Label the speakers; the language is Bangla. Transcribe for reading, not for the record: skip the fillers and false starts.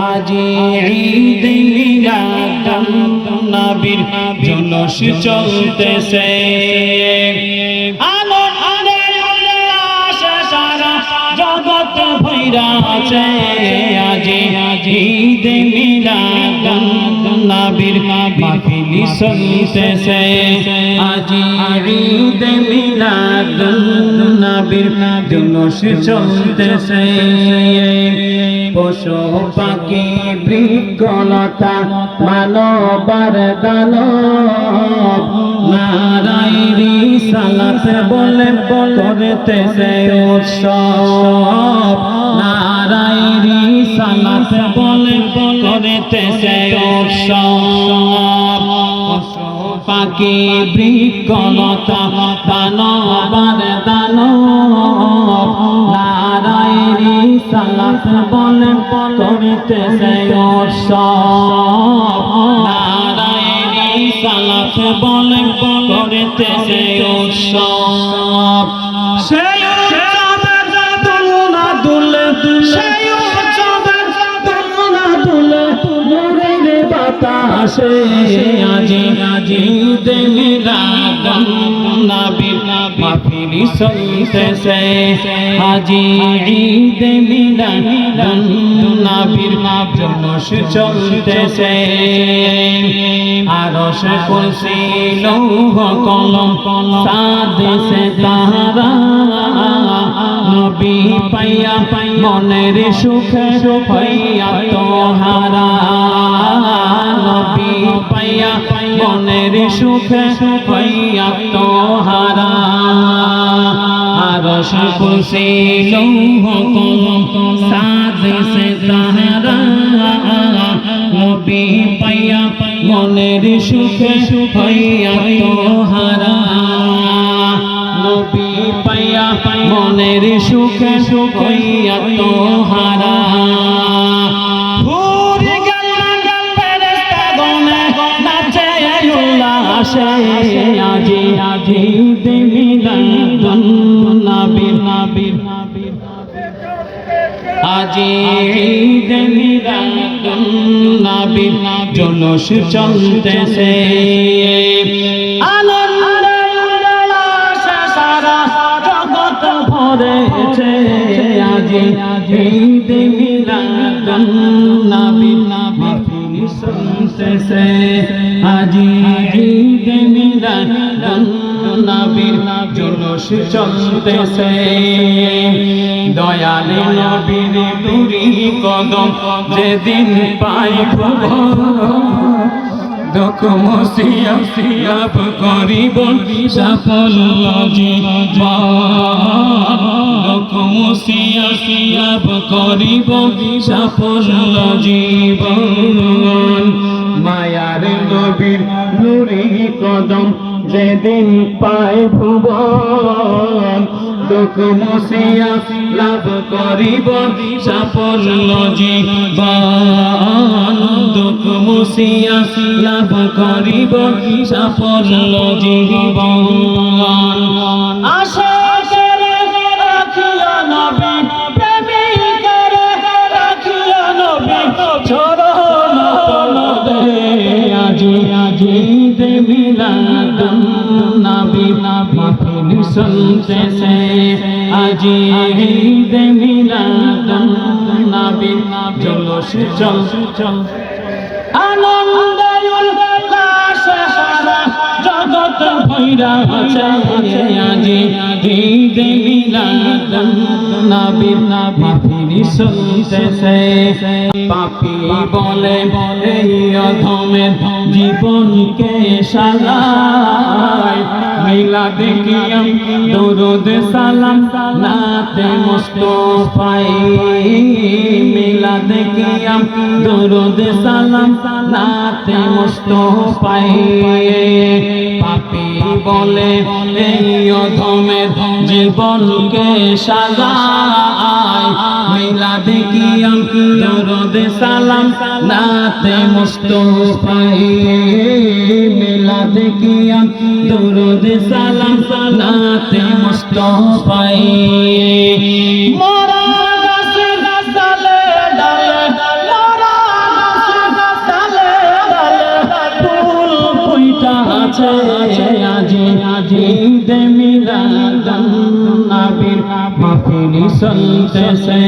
Speaker 1: আজি ঈদ মিলাদুন নবীর জলস চলতেছে আনন্দের উল্লাসে সারা জগৎ ভরা আছে আজি ঈদ মিলাদুন নবীর মাহফিল চলতেছে আজি ঈদ মিলাদুন নবীর জলস চলতেছে পশু পাখি বৃক্ষলতা মানবার দানব নারায়ে রিসালাত বলে করতেছে উৎসব নারায়ে রিসালাত বলে করতেছে উৎসব পশু পাখি বৃক্ষলতা মানবার দানব নারায়ে রিসালাত বলে করতেছে উৎসব নারায়ে রিসালাত বলে করতেছে উৎসব সেই উৎসবের দোলনা দুলে সেই উৎসবের দোলনা দুলে নূরের বাতাসে আজি ঈদ মিলাদুন নবীর মাহফিল চলতেছে আজি ঈদ মিলাদুন নবীর জলস চলতেছে আরশ কুরসি লৌহ কলম সাদেশে তাহারা নবী পাইয়া মনের সুখে হইয়া তোহারা নবী পাইয়া মনের সুখে হইয়া তোহারা আরশ কুরসি লৌহ কলম সাদেশে তাহারা নবী পাইয়া মনের সুখে হইয়া তোহারা নবী পাইয়া মনের সুখে হইয়া তোহারা ভোরে গেল ফেরেশতাগণে নাচে উল্লাসে আজি ঈদ মিলাদুন নবীর আজি ঈদ মিলাদুন নবীর জলস চলতেছে আনন্দে উল্লাসে সারা জগৎ ভরেছে আজি ঈদ মিলাদুন নবীর মাহফিল চলতেছে আজি ঈদ মিলাদুন নবীর জলস চলতেছে দয়াল নবীর নুরি কদম যেদিন পাইব দুঃখ মুসিয়াব করিব সাফল্য জীবন দুঃখ মুসিয়াব করিব সাফল্য জীবন মায়ার নবীর নুরি কদম যেদিন পাই ভুবন দুঃখ মুসিয়া লাভ করিব সাফল্য জীবন দুঃখ মুসিয়া লাভ করিব সাফল্য জীবন আশাকের রাখিয়া নবী প্রেমিকের রাখিয়া নবী চরণ তলবে আজি ঈদ মিলাদুন নবীর মাহফিল চলতেছে আজি ঈদ মিলাদুন নবীর জলস চলতেছে আনন্দে উল্লাসে সারা জগৎ ভরা আছে আজি ঈদ মিলাদুন নবীর মাহফিল চলতেছে পাপী বলে এই অধমের জীবনকে সাজায় মিলাদ কিয়াম দরুদ সালাম নাতে মুস্তাফাই মিলাদ কিয়াম দরুদ সালাম নাতে মুস্তাফাই পাপী বলে এই অধমের জীবনকে সাজায় মিলাদ কিয়াম দরুদ সালাম নাতে মুস্তাফাই মিলাদ কিয়াম দরুদ সালাম নাতে মুস্তাফাই মরা গাছের ডালে ডালে মরা আছে আজি ঈদে মিলাদুন নবীর মাহফিল চলতেছে